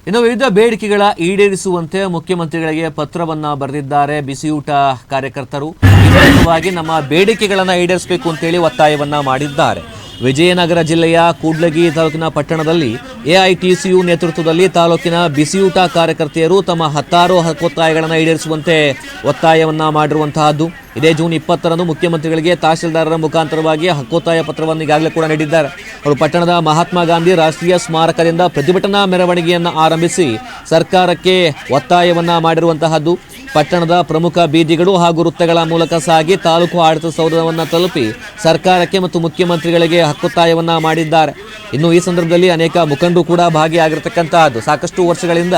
ಇನ್ನು ವಿವಿಧ ಬೇಡಿಕೆಗಳ ಈಡೇರಿಸುವಂತೆ ಮುಖ್ಯಮಂತ್ರಿಗಳಿಗೆ ಪತ್ರವನ್ನ ಬರೆದಿದ್ದಾರೆ ಬಿಸಿಯೂಟ ಕಾರ್ಯಕರ್ತರು. ಇದರಿಂದಾಗಿ ನಮ್ಮ ಬೇಡಿಕೆಗಳನ್ನು ಈಡೇರಿಸಬೇಕು ಅಂತೇಳಿ ಒತ್ತಾಯವನ್ನ ಮಾಡಿದ್ದಾರೆ. ವಿಜಯನಗರ ಜಿಲ್ಲೆಯ ಕೂಡ್ಲಗಿ ತಾಲೂಕಿನ ಪಟ್ಟಣದಲ್ಲಿ ಎಐಟಿಸಿಯು ನೇತೃತ್ವದಲ್ಲಿ ತಾಲೂಕಿನ ಬಿಸಿಯೂಟ ಕಾರ್ಯಕರ್ತೆಯರು ತಮ್ಮ ಹತ್ತಾರು ಹಕ್ಕೊತ್ತಾಯಗಳನ್ನು ಈಡೇರಿಸುವಂತೆ ಒತ್ತಾಯವನ್ನ ಮಾಡಿರುವಂತಹದ್ದು. ಇದೇ ಜೂನ್ 20ರಂದು ಮುಖ್ಯಮಂತ್ರಿಗಳಿಗೆ ತಹಶೀಲ್ದಾರರ ಮುಖಾಂತರವಾಗಿ ಹಕ್ಕೊತ್ತಾಯ ಪತ್ರವನ್ನು ಈಗಾಗಲೇ ಕೂಡ ನೀಡಿದ್ದಾರೆ. ಅವರು ಪಟ್ಟಣದ ಮಹಾತ್ಮ ಗಾಂಧಿ ರಾಷ್ಟ್ರೀಯ ಸ್ಮಾರಕದಿಂದ ಪ್ರತಿಭಟನಾ ಮೆರವಣಿಗೆಯನ್ನು ಆರಂಭಿಸಿ ಸರ್ಕಾರಕ್ಕೆ ಒತ್ತಾಯವನ್ನ ಮಾಡಿರುವಂತಹದ್ದು. ಪಟ್ಟಣದ ಪ್ರಮುಖ ಬೀದಿಗಳು ಹಾಗೂ ವೃತ್ತಗಳ ಮೂಲಕ ಸಾಗಿ ತಾಲೂಕು ಆಡಳಿತ ಸೌಧವನ್ನು ತಲುಪಿ ಸರ್ಕಾರಕ್ಕೆ ಮತ್ತು ಮುಖ್ಯಮಂತ್ರಿಗಳಿಗೆ ಹಕ್ಕೊತ್ತಾಯವನ್ನ ಮಾಡಿದ್ದಾರೆ. ಇನ್ನು ಈ ಸಂದರ್ಭದಲ್ಲಿ ಅನೇಕ ಮುಖಂಡರು ಕೂಡ ಭಾಗಿಯಾಗಿರ್ತಕ್ಕಂತಹದ್ದು. ಸಾಕಷ್ಟು ವರ್ಷಗಳಿಂದ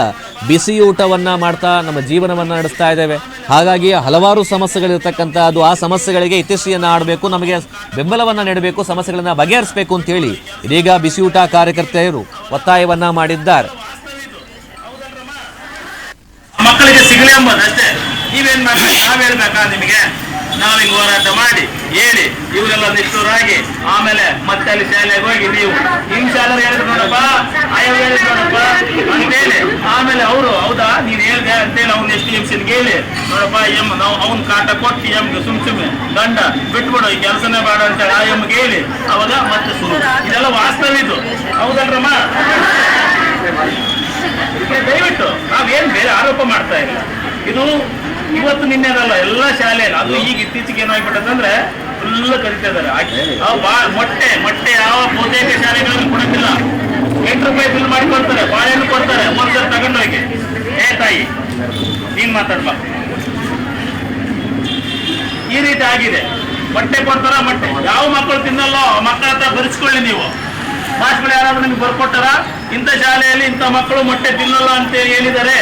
ಬಿಸಿಯೂಟವನ್ನ ಮಾಡ್ತಾ ನಮ್ಮ ಜೀವನವನ್ನು ನಡೆಸ್ತಾ ಇದ್ದೇವೆ. ಹಾಗಾಗಿ ಹಲವಾರು ಸಮಸ್ಯೆಗಳಿರ್ತಕ್ಕಂತಹದ್ದು. ಆ ಸಮಸ್ಯೆಗಳಿಗೆ ಇತಿಶ್ರೀಯನ್ನ ಆಡಬೇಕು, ನಮಗೆ ಬೆಂಬಲವನ್ನ ನೀಡಬೇಕು, ಸಮಸ್ಯೆಗಳನ್ನ ಬಗೆಹರಿಸಬೇಕು ಅಂತ ಹೇಳಿ ಇದೀಗ ಬಿಸಿಯೂಟ ಕಾರ್ಯಕರ್ತೆಯರು ಒತ್ತಾಯವನ್ನ ಮಾಡಿದ್ದಾರೆ. ಮಕ್ಕಳಿಗೆ ಸಿಗಲಿ ಎಂಬುದಷ್ಟೇ. ನೀವೇನ್ ಮಾಡ್ಬೇಕು, ನಾವ್ ಹೇಳ್ಬೇಕಾ ನಿಮಗೆ? ನಾವ್ ಹಿಂಗ್ ಹೋರಾಟ ಮಾಡಿ ಹೇಳಿ ಇವರೆಲ್ಲ ನಿಷ್ಠುರಾಗಿ ಆಮೇಲೆ ಮತ್ತೆ ಅಲ್ಲಿ ಶಾಲೆಗೆ ಹೋಗಿ ನೀವು ಹಿಂಗ್ ಶಾಲೆ ಹೇಳಿದ್ರು ನೋಡಪ್ಪ, ಆಯೋ ಹೇಳಿದ್ರು ನೋಡಪ್ಪ ಅಂತೇಳಿ ಆಮೇಲೆ ಅವರು ಹೌದಾ ನೀನ್ ಹೇಳ್ದೆ ಅಂತೇಳಿ ಅವ್ನ ಎಷ್ಟು ಹಿಂಸೆನ್ಗೆ ಹೇಳಿ ನೋಡಪ್ಪ ನಾವು ಅವ್ನ ಕಾಟ ಕೊಟ್ಟು ಎಮ್ಗೆ ಸುಮ್ನೆ ದಂಡ ಬಿಟ್ಬಿಡು, ಈ ಕೆಲಸನೇ ಬೇಡ ಅಂತೇಳಿ ಆ ಎಮ್ಗೆ ಹೇಳಿ ಅವಾಗ ಮತ್ತೆ ಶುರು. ಇದೆಲ್ಲ ವಾಸ್ತವ ಇದು, ಹೌದಲ್ರಮ್ಮ? ದಯವಿಟ್ಟು ನಾವೇನ್ ಬೇರೆ ಆರೋಪ ಮಾಡ್ತಾ ಇಲ್ಲ. ಇದು ಇವತ್ತು ನಿನ್ನೆದಲ್ಲ, ಎಲ್ಲ ಶಾಲೆಯಲ್ಲಿ. ಅದು ಈಗ ಇತ್ತೀಚೆಗೆ ಏನಾಗ್ಬಿಟ್ಟದಂದ್ರೆ ಫುಲ್ ಕರಿತಾ ಇದಾರೆ. ಮೊಟ್ಟೆ ಯಾವ ಬಹುತೇಕ ಶಾಲೆಗಳಲ್ಲಿ ಕೊಡೋದಿಲ್ಲ. 8 ರೂಪಾಯಿ ಬಿಲ್ ಮಾಡಿಕೊಡ್ತಾರೆ, ಬಾಳೆಹಣ್ಣು ಕೊಡ್ತಾರೆ, ಒಂದ್ಸರಿ ತಗೊಂಡೋಗಿ ತಾಯಿ ನೀನ್ ಮಾತಾಡ್ಬಾ, ಈ ರೀತಿ ಆಗಿದೆ. ಮೊಟ್ಟೆ ಕೊಡ್ತಾರ, ಮೊಟ್ಟೆ ಯಾವ ಮಕ್ಕಳು ತಿನ್ನಲ್ಲೋ ಮಕ್ಕಳ ಹತ್ರ ಬರೆಸ್ಕೊಳ್ಳಿ ನೀವು. ಮಾಸ್ಗಳು ಯಾರಾದ್ರೂ ನಿಮ್ಗೆ ಬರ್ಕೊಟ್ಟಾರ ಇಂಥ ಶಾಲೆಯಲ್ಲಿ ಇಂಥ ಮಕ್ಕಳು ಮೊಟ್ಟೆ ತಿನ್ನಲ್ಲ ಅಂತ ಹೇಳಿದ್ದಾರೆ,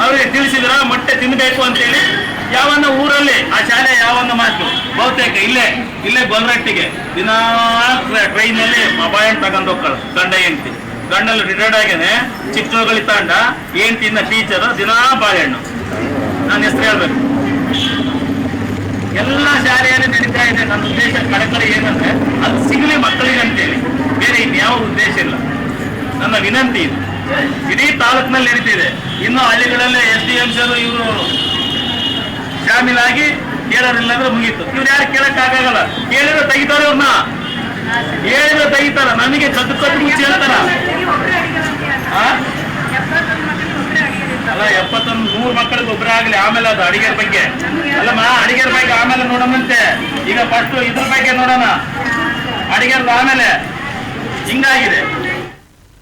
ಅವ್ರಿಗೆ ತಿಳಿಸಿದ್ರ ಮೊಟ್ಟೆ ತಿನ್ಬೇಕು ಅಂತೇಳಿ? ಯಾವನ್ನ ಊರಲ್ಲಿ ಆ ಶಾಲೆ ಯಾವನ್ನ ಮಾತು ಬಹುತೇಕ ಇಲ್ಲೇ ಗೊಲ್ರಟ್ಟಿಗೆ ದಿನಾ ಟ್ರೈನಲ್ಲಿ ಬಾಳೆಹಣ್ಣು ತಗೊಂಡು ಹೋಗ್ಕೊಳ್ಳ ಗಂಡ ಹೆಂಡತಿ. ಗಂಡಲ್ಲಿ ರಿಟೈರ್ಡ್ ಆಗೇನೆ, ಚಿಕ್ಕಮಗಳಿ ತಾಂಡ ಹೆಂಡತಿಯಿಂದ ಟೀಚರ್, ದಿನಾ ಬಾಳೆಹಣ್ಣು. ನಾನು ಹೆಸರು ಹೇಳ್ಬೇಕು. ಎಲ್ಲ ಶಾಲೆಯಲ್ಲಿ ನಡೀತಾ ಇದೆ. ನನ್ನ ಉದ್ದೇಶ ಕಡೆ ಏನಂದ್ರೆ ಅದು ಸಿಗಲಿ ಮಕ್ಕಳಿಗೆ ಅಂತೇಳಿ, ಬೇರೆ ಇನ್ಯಾವ ಉದ್ದೇಶ ಇಲ್ಲ. ನನ್ನ ವಿನಂತಿ ಇದು. ಇಡೀ ತಾಲೂಕಿನಲ್ಲಿ ನಡೀತಿದೆ. ಇನ್ನು ಹಳ್ಳಿಗಳಲ್ಲೇ SDMC ಇವರು ಶಾಮೀಲಾಗಿ ಕೇಳೋರಿಲ್ಲ ಅಂದ್ರೆ ಮುಗೀತು. ಇವ್ರು ಯಾರು ಕೇಳಕ್ಕಾಗಲ್ಲ. ಕೇಳಿದ್ರೆ ತೆಗಿತಾರೆ, ಅವ್ರನ್ನ ಹೇಳಿದ್ರೆ ತೆಗಿತಾರ. ನಮಗೆ ಕದ್ದು ಮುಚ್ಚಿ ಹೇಳ್ತಾರ. ಅಲ್ಲ 71 ಮಕ್ಕಳಿಗೆ ಒಬ್ಬರೇ ಆಗ್ಲಿ. ಆಮೇಲೆ ಅದು ಅಡಿಗೆರ ಬಗ್ಗೆ ಅಲ್ಲಮ್ಮ, ಅಡಿಗೆರ ಬಗ್ಗೆ ಆಮೇಲೆ ನೋಡೋಣಂತೆ. ಈಗ ಫಸ್ಟ್ ಇದ್ರ ಬಗ್ಗೆ ನೋಡೋಣ, ಅಡಿಗೆರ್ದು ಆಮೇಲೆ. ಹಿಂಗಾಗಿದೆ.